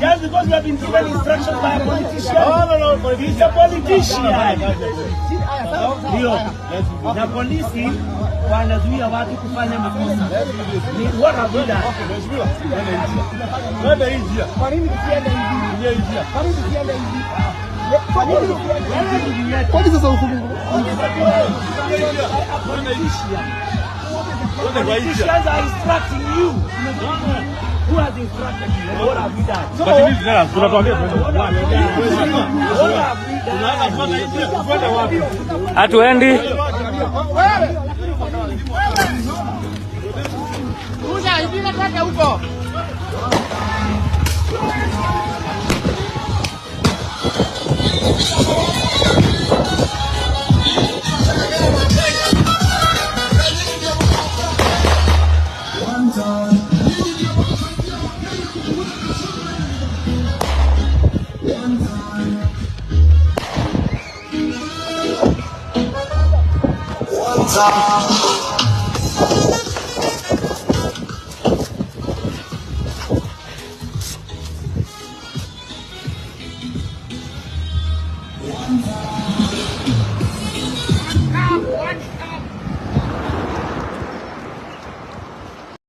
Just because you have been given instructions by a politician. No. He's a politician. Ndio. Na polisi wanazuia watu kufanya makosa. Ni what have you done? Wewe ingia. Kwa nini usiende hivi? Ingia. Kwa nini usiende hivi? Kwa nini sasa hukumu? Politicians are instructing you. Who has instructed you? What have you done? What have you done? Hatuendi. Rusha hivi nataka huko. One time.